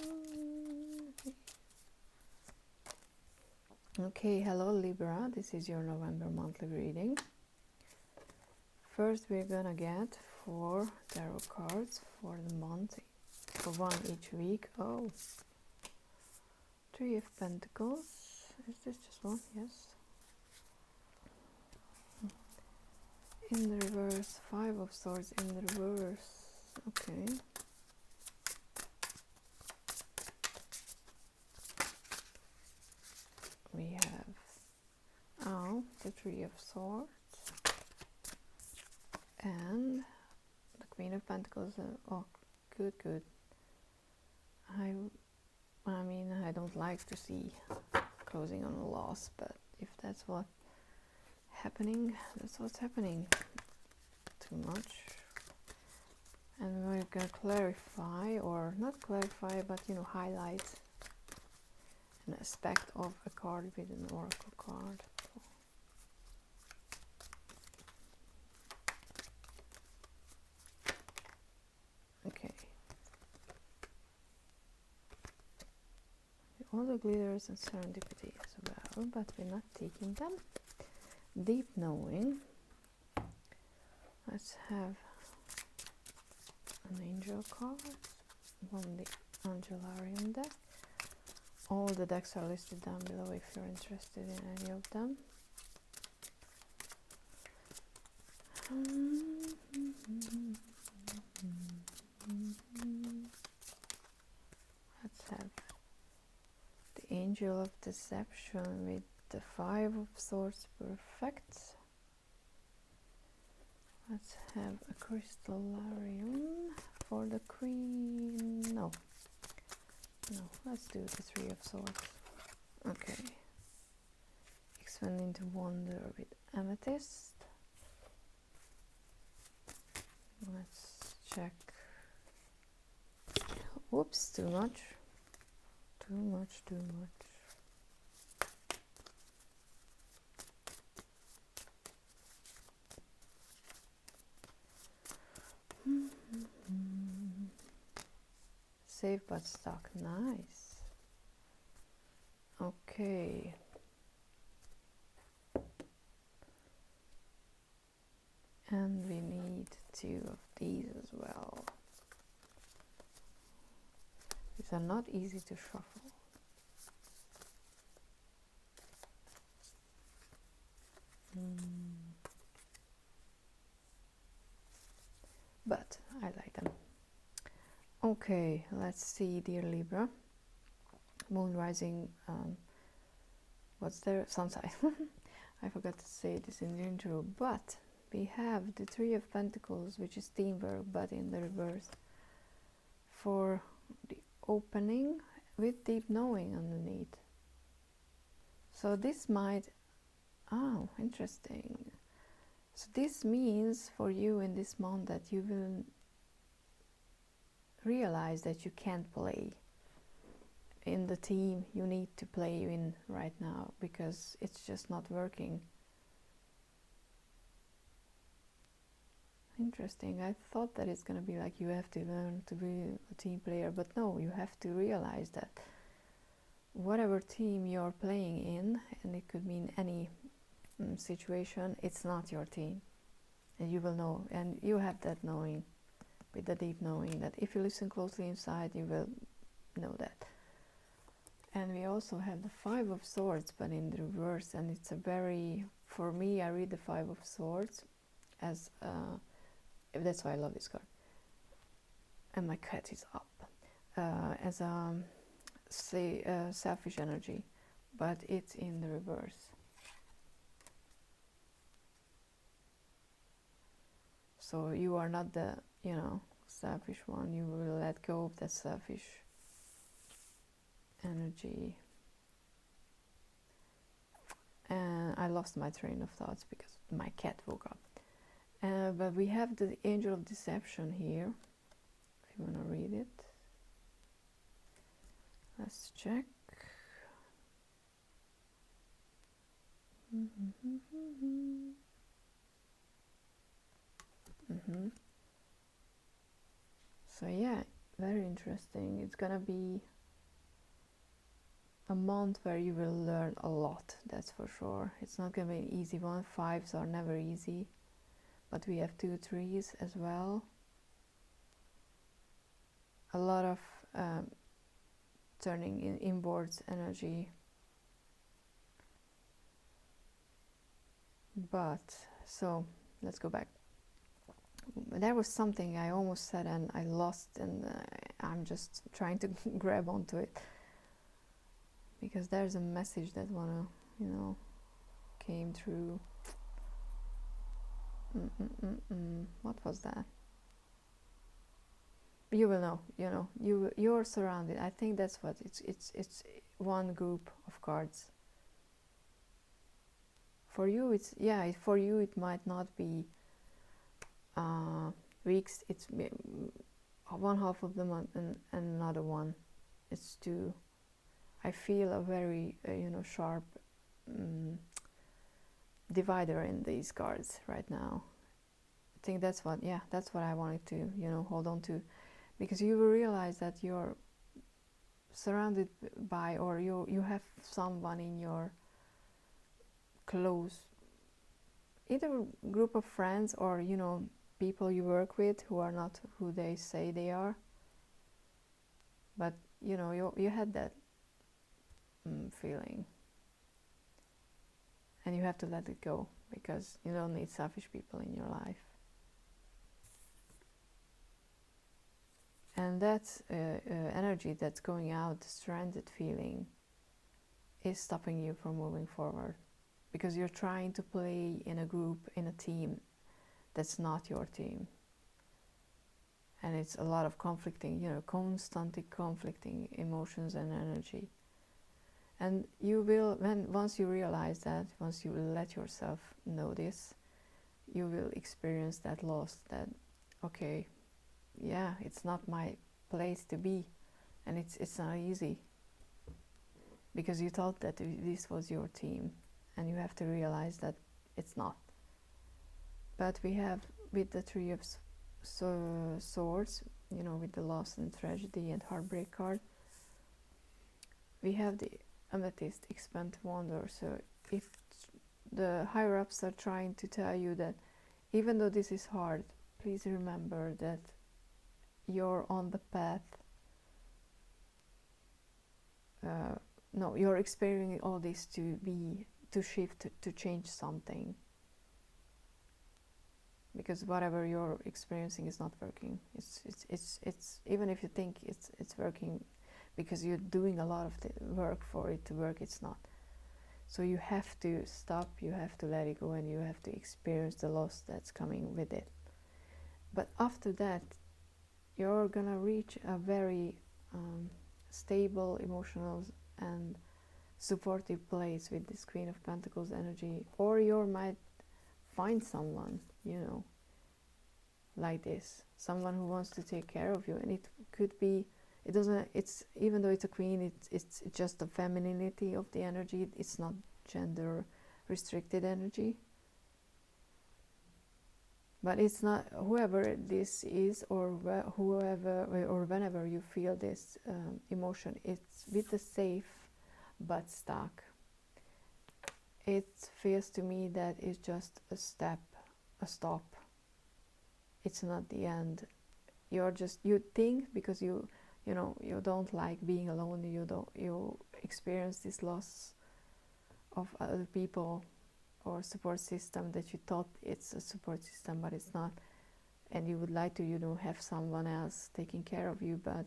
Okay, hello Libra, this is your November monthly reading. First we're gonna get 4 tarot cards for the month, for one each week. Oh, 3 of Pentacles. Is this just one? Yes. In the reverse, 5 of Swords in the reverse. Okay. We have the 3 of Swords and the Queen of Pentacles. Oh, good. I mean, I don't like to see closing on a loss, but if that's what's happening, that's what's happening. Too much. And we're gonna clarify, or not clarify, but you know, highlight an aspect of a card with an oracle card. Okay. All the glitters and serendipity as well, but we're not taking them. Deep knowing. Let's have an angel card from the Angelarium deck. All the decks are listed down below if you're interested in any of them. Let's have the Angel of Deception with the 5 of Swords, perfect. Let's have a Crystallarium for the Queen. No, let's do the Three of Swords. Okay. Expand into wonder with Amethyst. Let's check. Whoops, too much. Too much. Safe but stuck. Nice. Okay. And we need 2 of these as well. These are not easy to shuffle. But I like them. Okay, let's see, dear Libra. Moon rising, what's there? Sunshine. I forgot to say this in the intro, but we have the Three of Pentacles, which is teamwork, but in the reverse. For the opening with deep knowing underneath. So this might, oh, interesting. So this means for you in this month that you will realize that you can't play in the team you need to play in right now, because it's just not working. Interesting. I thought that it's going to be like you have to learn to be a team player, but no, you have to realize that whatever team you're playing in, and it could mean any situation, it's not your team, and you will know, and you have that knowing, with the deep knowing, that if you listen closely inside, you will know that. And we also have the Five of Swords, but in the reverse, and it's a very, for me, I read the Five of Swords as that's why I love this card. And my cat is up. As a selfish energy, but it's in the reverse. So you are not the, selfish one. You will let go of that selfish energy. And I lost my train of thoughts because my cat woke up. But we have the Angel of Deception here, if you want to read it. Let's check. So yeah, very interesting. It's gonna be a month where you will learn a lot, that's for sure. It's not gonna be an easy one. Fives are never easy, but we have 2 threes as well. A lot of turning in inwards energy. But so let's go back. There was something I almost said and I lost, and I'm just trying to grab onto it, because there's a message that came through. What was that? You will know. You're surrounded. I think that's what it's one group of cards. For you, for you it might not be weeks. It's one half of the month and another one. It's 2. I feel a very sharp divider in these cards right now. I think that's what I wanted to hold on to, because you will realize that you're surrounded by, or you have someone in your close, either group of friends or people you work with who are not who they say they are, but you had that feeling, and you have to let it go, because you don't need selfish people in your life. And that's energy that's going out, the stranded feeling, is stopping you from moving forward, because you're trying to play in a group, in a team that's not your team. and it's a lot of conflicting, you know, constantly conflicting emotions and energy. And you will, once you realize that, once you let yourself know this, you will experience that loss, that, okay, yeah, it's not my place to be, and it's not easy, because you thought that this was your team, and you have to realize that it's not. But we have, with the Three of Swords, you know, with the loss and tragedy and heartbreak card, we have the Amethyst, Expand Wonder. So if the higher ups are trying to tell you that even though this is hard, please remember that you're on the path. No, you're experiencing all this to shift, to change something. Because whatever you're experiencing is not working. It's even if you think it's working, because you're doing a lot of the work for it to work, it's not. So you have to stop, you have to let it go, and you have to experience the loss that's coming with it. But after that, you're gonna reach a very stable, emotional and supportive place with this Queen of Pentacles energy. Or you might find someone, you know, like this, someone who wants to take care of you. And it could be, it doesn't, it's, even though it's a queen, it's just the femininity of the energy, it's not gender restricted energy. But it's not, whoever this is, or whoever, or whenever you feel this emotion, it's with the safe but stuck. It feels to me that it's just a step, a stop. It's not the end. You're just, you think, because you know, you don't like being alone, you experience this loss of other people or support system that you thought it's a support system, but it's not, and you would like to, you know, have someone else taking care of you. But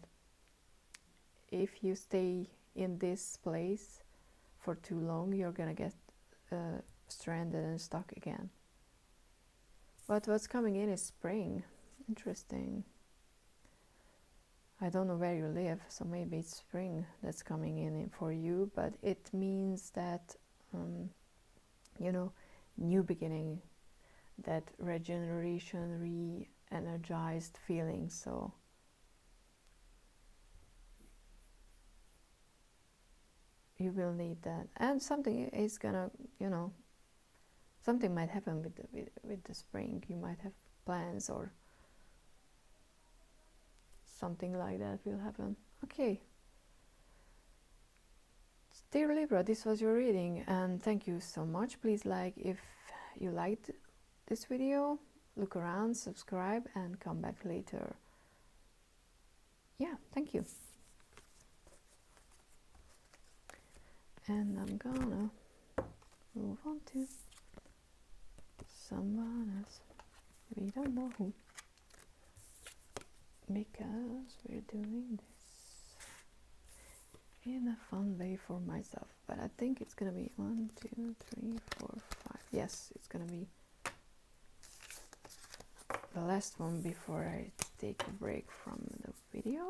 if you stay in this place for too long, you're gonna get stranded and stuck again. But what's coming in is spring. Interesting. I don't know where you live, so maybe it's spring that's coming in for you, but it means that you know, new beginning, that regeneration, re-energized feeling. So you will need that, and something is gonna, you know, something might happen with the spring. You might have plans, or something like that will happen. Okay. Dear Libra, this was your reading, and thank you so much. Please like if you liked this video, look around, subscribe, and come back later. Yeah, thank you. And I'm gonna move on to someone else. We don't know who, because we're doing this in a fun way for myself. But I think it's gonna be 1, 2, 3, 4, 5. Yes, it's gonna be the last one before I take a break from the video.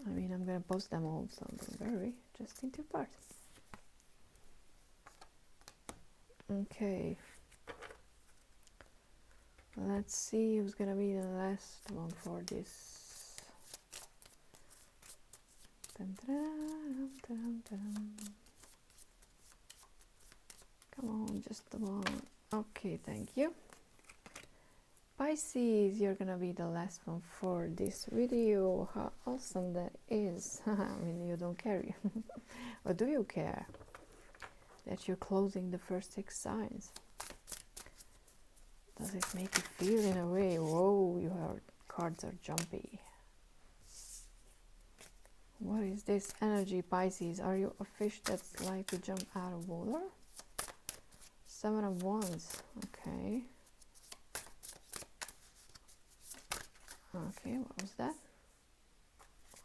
I mean, I'm gonna post them all, so don't worry, just in 2 parts. Okay, let's see who's gonna be the last one for this. Dun, dun, dun, dun. Come on, just the one. Okay, thank you. Pisces, you're gonna be the last one for this video. How awesome that is. I mean, you don't care. Or do you care that you're closing the first 6 signs? Does it make you feel in a way, whoa, your cards are jumpy? What is this energy, Pisces? Are you a fish that's like to jump out of water? 7 of Wands. Okay. Okay, what was that?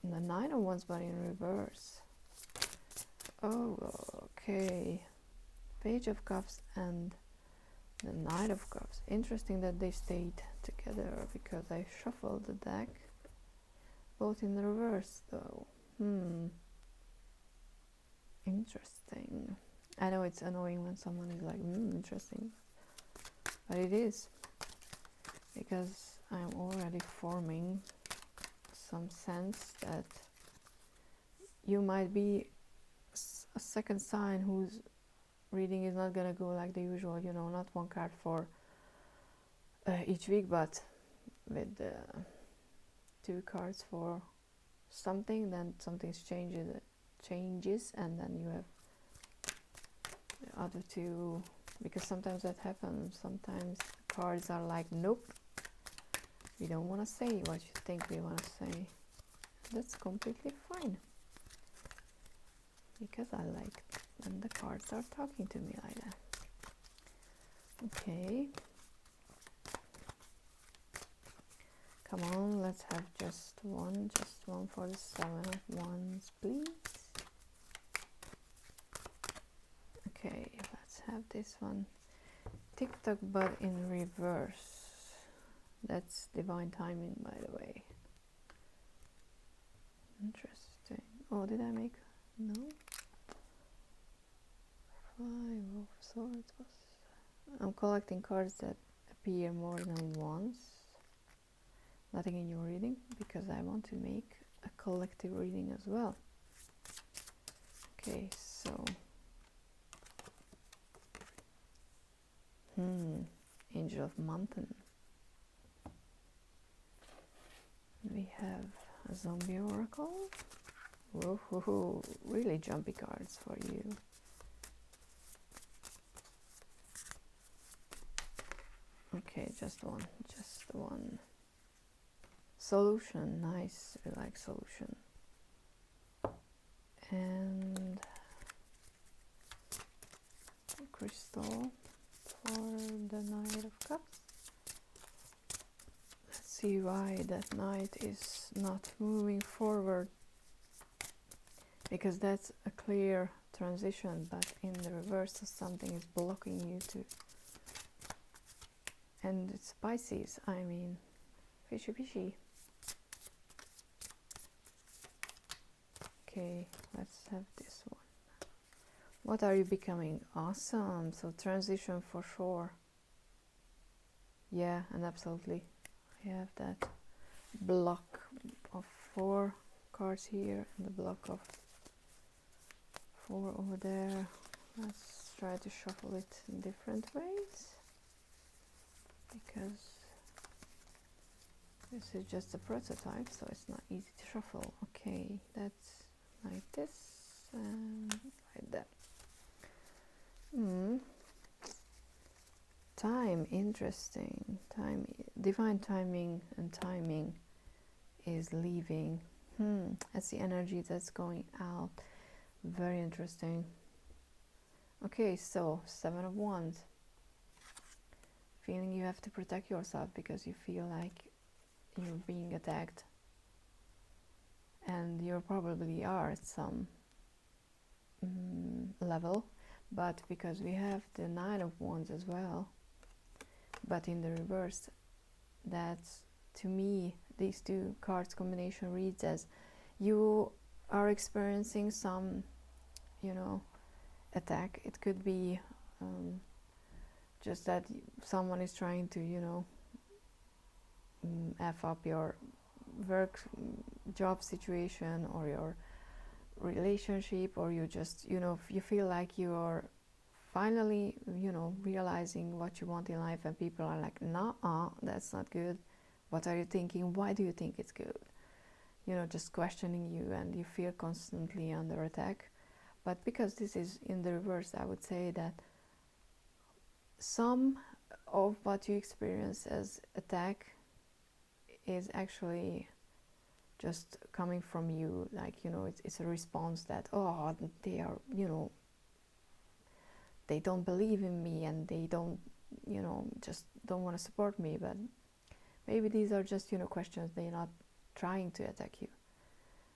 The 9 of Wands, but in reverse. Oh, okay. Page of Cups and The Knight of Cups. Interesting that they stayed together, because I shuffled the deck. Both in the reverse, though. Interesting. I know it's annoying when someone is like, interesting. But it is. Because I'm already forming some sense that you might be a second sign whose reading is not gonna go like the usual, you know, not one card for each week, but with 2 cards for something, then something changes, and then you have the other 2, because sometimes that happens. Sometimes cards are like, nope, we don't want to say what you think we want to say. That's completely fine, because I like when the cards are talking to me like that. Okay, come on, let's have just one for the 7 of Wands, please. Okay, let's have this one. TikTok, but in reverse. That's divine timing, by the way. Interesting. Oh, did I make? No. 5 of Swords. I'm collecting cards that appear more than once. Nothing in your reading, because I want to make a collective reading as well. Okay, so Angel of Mountain. We have a Zombie Oracle. Whoa, really jumpy cards for you. Okay, just one. Solution, nice, I like solution. And crystal for the Knight of Cups. Let's see why that Knight is not moving forward, because that's a clear transition, but in the reverse something is blocking you to. And it's Pisces, I mean, fishy. Okay, let's have this one. What are you becoming? Awesome. So transition for sure. Yeah, and absolutely. I have that block of 4 cards here and the block of 4 over there. Let's try to shuffle it in different ways, because this is just a prototype, so it's not easy to shuffle. Okay, that's like this and like that. Time, interesting. Time, divine timing, and timing is leaving. That's the energy that's going out. Very interesting. Okay, so 7 of Wands. Feeling you have to protect yourself because you feel like you're being attacked, and you probably are at some level, but because we have the 9 of Wands as well, but in the reverse, that's, to me, these 2 cards combination reads as you are experiencing some, you know, attack. It could be just that someone is trying to, you know, F up your work, job situation, or your relationship, or you just, you know, you feel like you're finally, you know, realizing what you want in life, and people are like, nah, that's not good. What are you thinking? Why do you think it's good? You know, just questioning you, and you feel constantly under attack. But because this is in the reverse, I would say that some of what you experience as attack is actually just coming from you, like, you know, it's a response that, oh, they are, you know, they don't believe in me, and they don't, you know, just don't want to support me. But maybe these are just, you know, questions. They're not trying to attack you.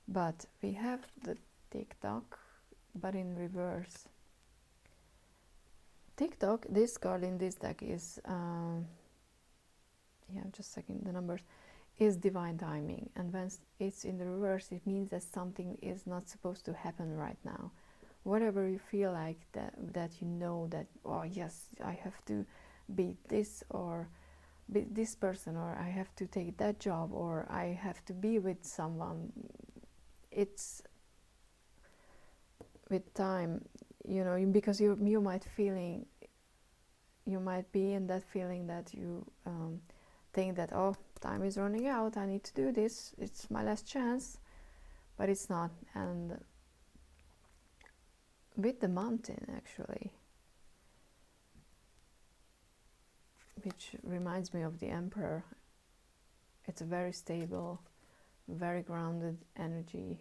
But we have the TikTok, but in reverse. TikTok, this card in this deck is, yeah, just checking the numbers, is divine timing. And when it's in the reverse, it means that something is not supposed to happen right now. Whatever you feel like that you know that, oh yes, I have to be this or be this person, or I have to take that job, or I have to be with someone. It's with time, you know, because you might be in that feeling that you think that, oh, time is running out, I need to do this, it's my last chance, but it's not. And with the mountain, actually, which reminds me of the Emperor, it's a very stable, very grounded energy,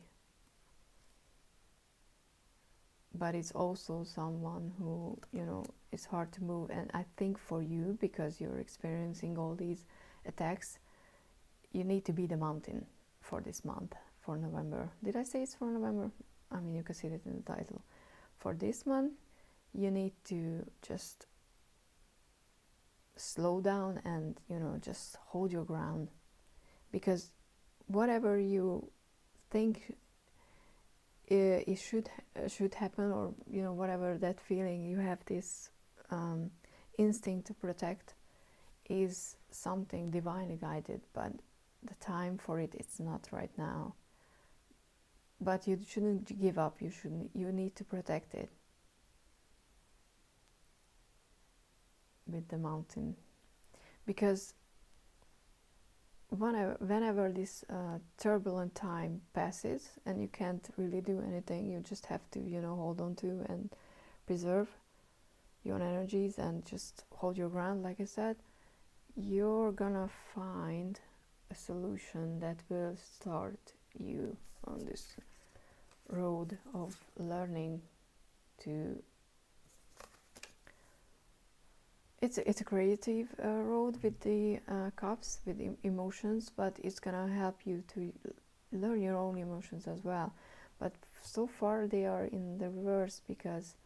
but it's also someone who, you know, it's hard to move. And I think for you, because you're experiencing all these attacks, you need to be the mountain for this month, for November. Did I say it's for November? I mean, you can see it in the title. For this month, you need to just slow down and, you know, just hold your ground, because whatever you think it should happen, or, you know, whatever that feeling you have, this instinct to protect, is something divinely guided, but the time for it's not right now. But you shouldn't give up. You need to protect it with the mountain, because whenever this turbulent time passes and you can't really do anything, you just have to, you know, hold on to and preserve your energies and just hold your ground, like I said, you're gonna find a solution that will start you on this road of learning to. It's a creative road with the cups, with emotions, but it's gonna help you to learn your own emotions as well. But so far they are in the reverse because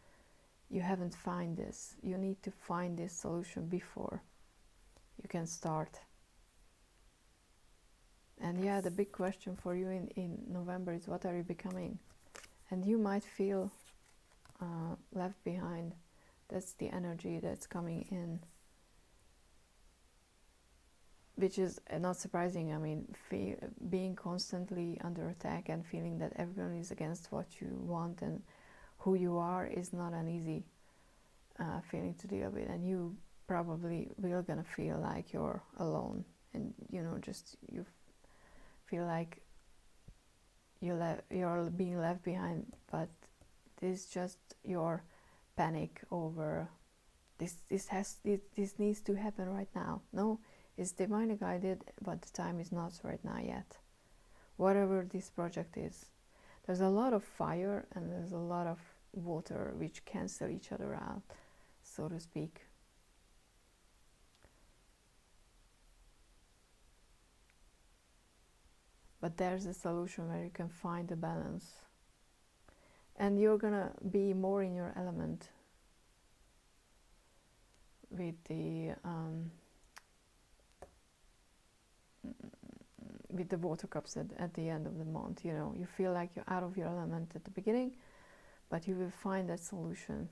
you haven't found this. You need to find this solution before you can start. And yeah, the big question for you in November is, what are you becoming? And you might feel left behind. That's the energy that's coming in, which is not surprising. I mean, being constantly under attack and feeling that everyone is against what you want and who you are is not an easy feeling to deal with. And you probably will gonna feel like you're alone, and, you know, just you feel like you're being left behind. But this is just your panic over this needs to happen right now. No, it's divinely guided, but the time is not right now yet. Whatever this project is, there's a lot of fire and there's a lot of water which cancel each other out, so to speak. But there's a solution where you can find a balance, and you're gonna be more in your element with the water cups at the end of the month. You know, you feel like you're out of your element at the beginning, but you will find that solution.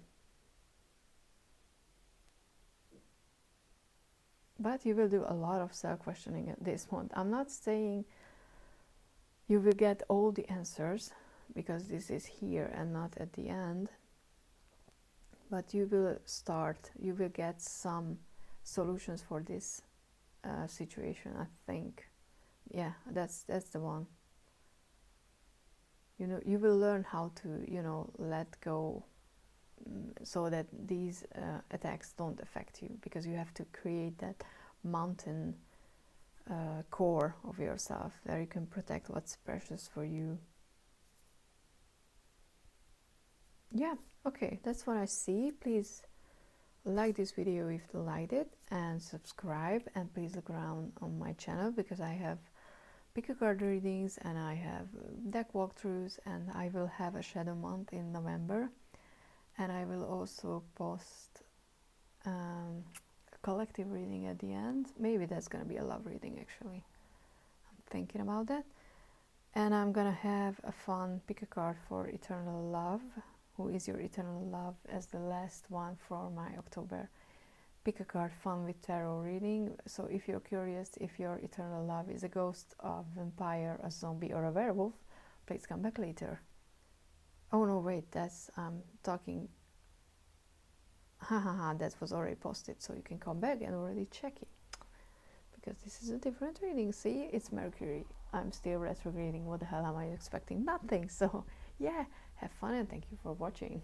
But you will do a lot of self-questioning this month. I'm not saying you will get all the answers, because this is here and not at the end, but you will get some solutions for this situation, I think. Yeah, that's the one. You know, you will learn how to, you know, let go, so that these attacks don't affect you, because you have to create that mountain core of yourself where you can protect what's precious for you. Yeah, okay, that's what I see. Please like this video if you liked it, and subscribe, and please look around on my channel, because I have pick a card readings and I have deck walkthroughs, and I will have a shadow month in November, and I will also post a collective reading at the end. Maybe that's gonna be a love reading, actually. I'm thinking about that. And I'm gonna have a fun pick a card for eternal love. Who is your eternal love as the last one for my October pick a card fun with tarot reading. So if you're curious if your eternal love is a ghost, a vampire, a zombie, or a werewolf, please come back later. Oh no, wait, that's talking. That was already posted, so you can come back and already check it, because this is a different reading. See, it's Mercury. I'm still retrograding. What the hell am I expecting? Nothing. So yeah, have fun and thank you for watching.